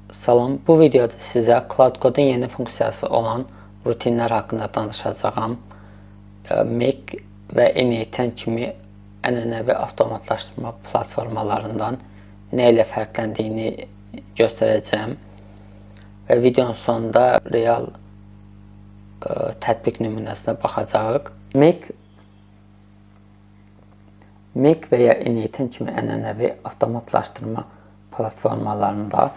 Salam, bu videoda sizə Cloud Code'un yeni funksiyası olan rutinlər haqqında danışacağam. Make və N8 kimi ənənəvi avtomatlaşdırma platformalarından nə ilə fərqləndiyini göstərəcəm. Və videonun sonunda real tətbiq nümunəsinə baxacağıq. Make və ya N8 kimi ənənəvi avtomatlaşdırma platformalarında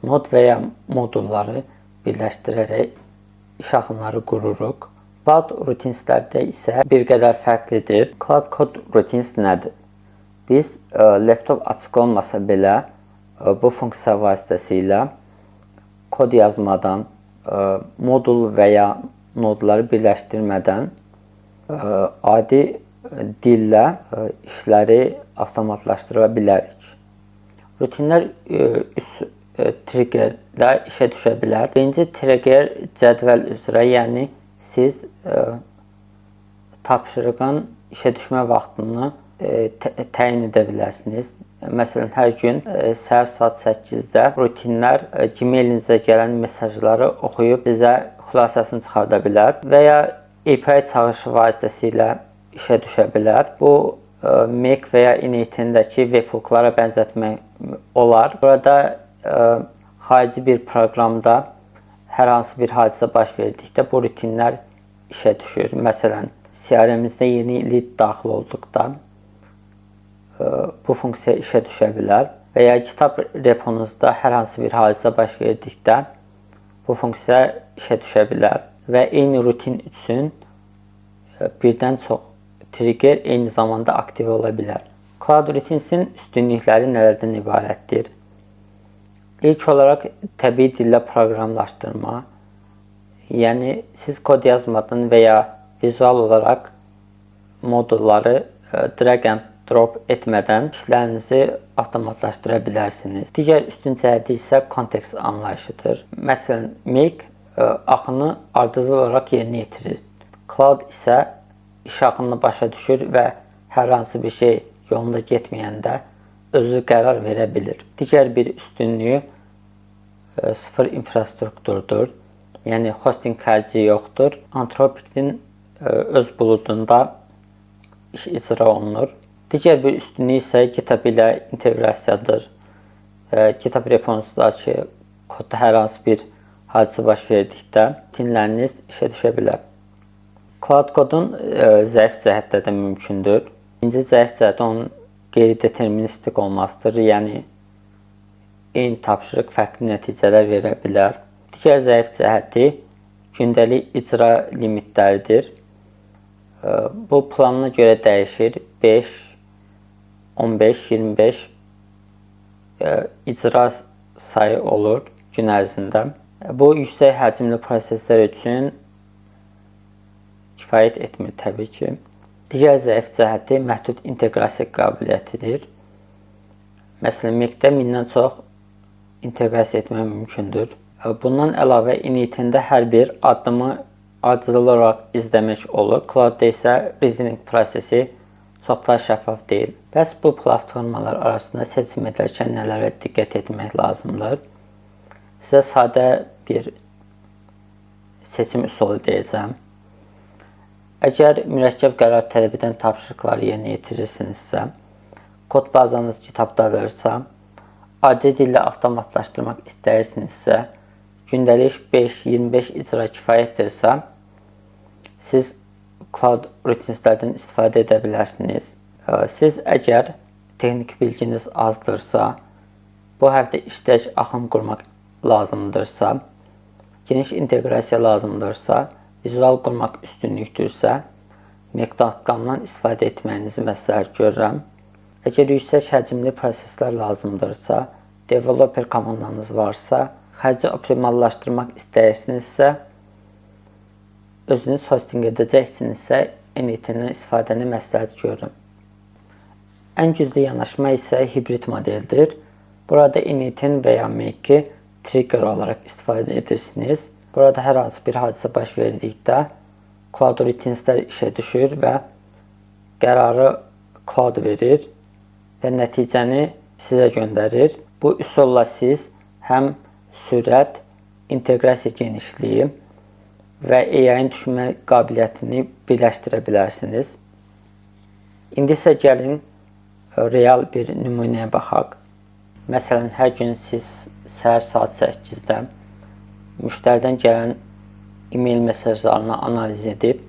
nod və ya modulları birləşdirərək iş axınları qururuq. Cloud Routines'lərdə isə bir qədər fərqlidir. Cloud Code Routines nədir? Biz laptop açıq olmasa belə bu funksiya vasitəsilə kod yazmadan, modul və ya nodları birləşdirmədən adi dillə işləri avtomatlaşdıra bilərik. Rutinlər triggerlə işə düşə bilər. Birinci trigger cədvəl üzrə, yəni siz tapşırığın işə düşmə vaxtını təyin edə bilərsiniz. Məsələn, hər gün səhər saat 8-də rutinlər Gmail-inizə gələn mesajları oxuyub sizə xülasəsini çıxarda bilər və ya API çağırışı vasitəsilə işə düşə bilər. Bu Make və ya N8-dəki webhooklara bənzətmək olar. Burada xarici bir proqramda hər hansı bir hadisə baş verdikdə bu rutinlər işə düşür. Məsələn, CRM-imizdə yeni lead daxil olduqda bu funksiya işə düşə bilər və ya kitab reponuzda hər hansı bir hadisə baş verdikdə bu funksiya işə düşə bilər və eyni rutin üçün birdən çox trigger eyni zamanda aktiv ola bilər. Cloud Routines'in üstünlükləri nələrdən ibarətdir? İlk olaraq təbii dillə proqramlaşdırma, yəni siz kod yazmadan və ya vizual olaraq modulları drag and drop etmədən işlərinizi avtomatlaşdıra bilərsiniz. Digər üstün cəhəti isə kontekst anlayışıdır. Məsələn, Make axını ardıcıl olaraq yerinə yetirir. Cloud isə iş axınını başa düşür və hər hansı bir şey yolunda getməyəndə özü qərar verə bilir. Digər bir üstünlüyü sıfır infrastrukturdur. Yəni hosting xərci yoxdur. Anthropic'in öz buludunda iş icra olunur. Digər bir üstünlüyü isə GitHub ilə inteqrasiyadır. GitHub reponuzdakı kodda hər hansı bir hadisə baş verdikdə rutinləriniz işə düşə bilər. Cloud Code'un zəif cəhətləri də mümkündür. İkinci zəif cəhəti onun qeyri-deterministik olmasıdır. Yəni eyni tapşırıq fərqli nəticələr verə bilər. Digər zəif cəhəti gündəlik icra limitləridir. Bu planına görə dəyişir. 5, 15, 25 icra sayı olur gün ərzində. Bu yüksək həcmli proseslər üçün kifayət etmir təbii ki. Digər zəif cəhəti məhdud inteqrasiya qabiliyyətidir. Məsələn, Make-də 1000-dən çox inteqrasiya etmək mümkündür. Bundan əlavə N8-də hər bir addımı ardıcıl olaraq izləmək olur. Cloud-da isə reasoning prosesi çox da şəffaf deyil. Bəs bu platformalar arasında seçim edərkən nələrə diqqət etmək lazımdır? Sizə sadə bir seçim üsulu deyəcəm. Əgər mürəkkəb qərar tələb edən tapşırıqları yerinə yetirirsinizsə, kod bazanız GitHub-dadıırsa, adi dillə avtomatlaşdırmaq istəyirsinizsə, gündəlik 5-25 icra kifayətdirsə, siz Cloud Routines'lərdən istifadə edə bilərsiniz. Siz əgər texniki bilginiz azdırsa, bu həftə işlək axın qurmaq lazımdırsa, geniş inteqrasiya lazımdırsa, vizual qurmaq üstünlükdürsə, Make.com-dan istifadə etməyinizi məsləhət görürəm. Əgər yüksək həcmli proseslər lazımdırsa, developer komandanız varsa, xərci optimallaşdırmaq istəyirsinizsə, özünüz hosting edəcəksinizsə, N8-dən istifadəni məsləhət görürəm. Ən güclü yanaşma isə hibrid modeldir. Burada N8 və ya Make-i trigger olaraq istifadə edirsiniz. Burada hər hansı bir hadisə baş verdikdə Cloud Routines'lər işə düşür və qərarı Cloud verir və nəticəni sizə göndərir. Bu üsulla siz həm sürət, inteqrasiya genişliyi və AI-ın düşünmə qabiliyyətini birləşdirə bilərsiniz. İndi isə gəlin real bir nümunəyə baxaq. Məsələn, hər gün siz səhər saat 8-də müştəridən gələn e-mail mesajlarını analiz edib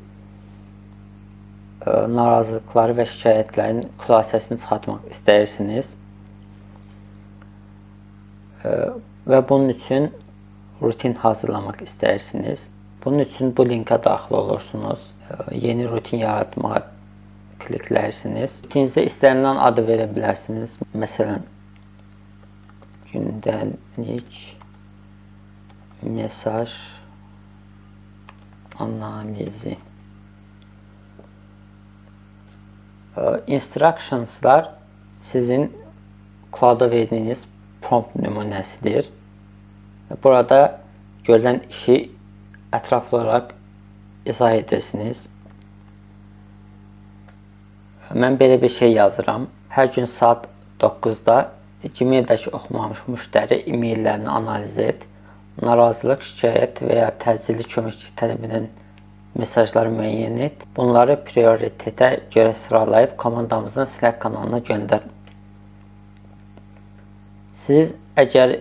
narazılıqları və şikayətlərin xülasəsini çıxartmaq istəyirsiniz. Və bunun üçün rutin hazırlamaq istəyirsiniz. Bunun üçün bu linkə daxil olursunuz. Yeni rutin yaratmağa klikləyirsiniz. Rutinizə istənilən adı verə bilərsiniz. Məsələn, gündəlik mesaj analizi. Instructionslar sizin cloud-a verdiyiniz prompt nümunəsidir. Burada görülən işi ətraflı olaraq izah edirsiniz. Mən belə bir şey yazıram. Hər gün saat 9-da Gmail-dəki oxumamış müştəri e-maillərini analiz et. Narazılıq, şikayət və ya təcili kömək tələb edən mesajları müəyyən et. Bunları prioritetə görə sıralayıb komandamızın Slack kanalına göndər. Siz əgər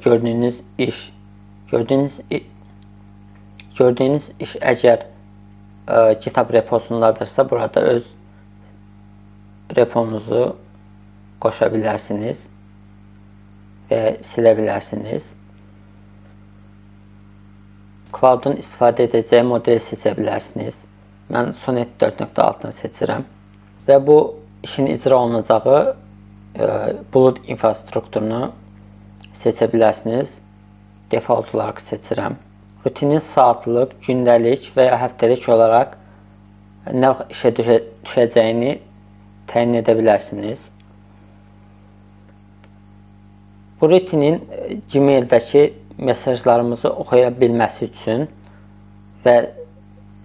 gördüyünüz iş əgər GitHub reposundadırsa, burada öz reponuzu qoşa bilərsiniz və silə bilərsiniz. Cloud-un istifadə edəcəyi modeli seçə bilərsiniz. Mən Sonnet 4.6-nı seçirəm. Və bu işin icra olunacağı bulut infrastrukturunu seçə bilərsiniz. Default olaraq seçirəm. Rutinin saatlıq, gündəlik və ya həftəlik olaraq nə işə düşəcəyini təyin edə bilərsiniz. Bu rutinin Gmail-dəki mesajlarımızı oxuya bilməsi üçün və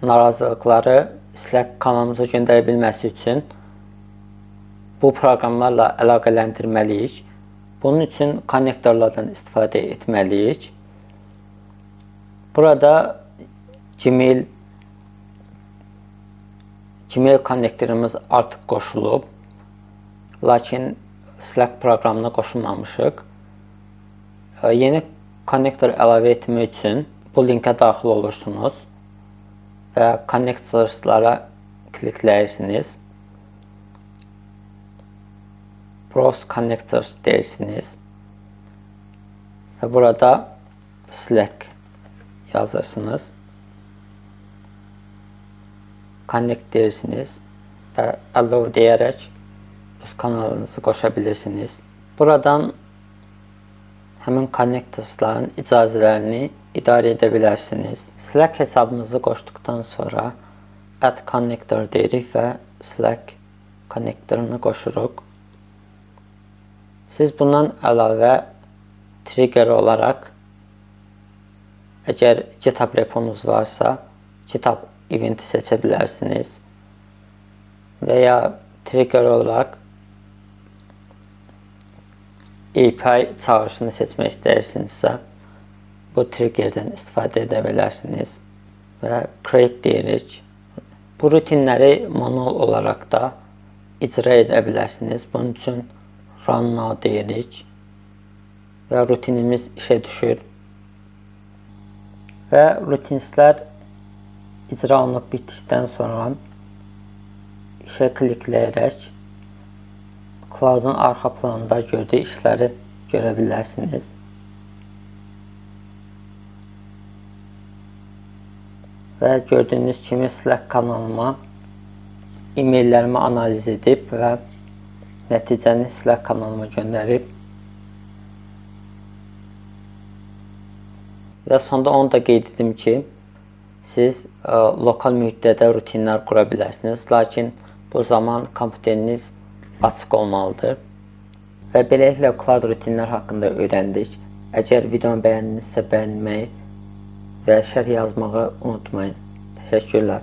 narazılıqları Slack kanalımıza göndərə bilməsi üçün bu proqramlarla əlaqələndirməliyik. Bunun üçün konnektorlardan istifadə etməliyik. Burada Gmail konnektorumuz artıq qoşulub, lakin Slack proqramına qoşulmamışıq. Yeni konnektor əlavə etmək üçün bu linkə daxil olursunuz və connectorslara klikləyirsiniz. Browse connectors deyirsiniz və burada Slack yazırsınız. Connect deyirsiniz və allow deyərək öz kanalınızı qoşa bilirsiniz. Buradan həmin connectorsların icazələrini idarə edə bilərsiniz. Slack hesabınızı qoşduqdan sonra add connector deyirik və Slack konnektorunu qoşuruq. Siz bundan əlavə trigger olaraq əgər GitHub reponuz varsa GitHub eventi seçə bilərsiniz və ya trigger olaraq API çağırışını seçmək istəyirsinizsə bu triggerdən istifadə edə bilərsiniz və create deyirik. Bu rutinləri manual olaraq da icra edə bilərsiniz. Bunun üçün run now deyirik və rutinimiz işə düşür. Və rutinslər icra olunub bitdikdən sonra işə klikləyərək Cloud-un arxa planında gördüyü işləri görə bilərsiniz. Və gördüyünüz kimi Slack kanalıma e-maillərimi analiz edib və nəticəni Slack kanalıma göndərib. Və sonda onu da qeyd edim ki, siz lokal mühitdə də rutinlər qura bilərsiniz, lakin bu zaman kompüteriniz açıq olmalıdır. Və beləliklə cloud rutinlər haqqında öyrəndik. Əgər videonu bəyəndinizsə bəyənməyi və şərh yazmağı unutmayın. Təşəkkürlər.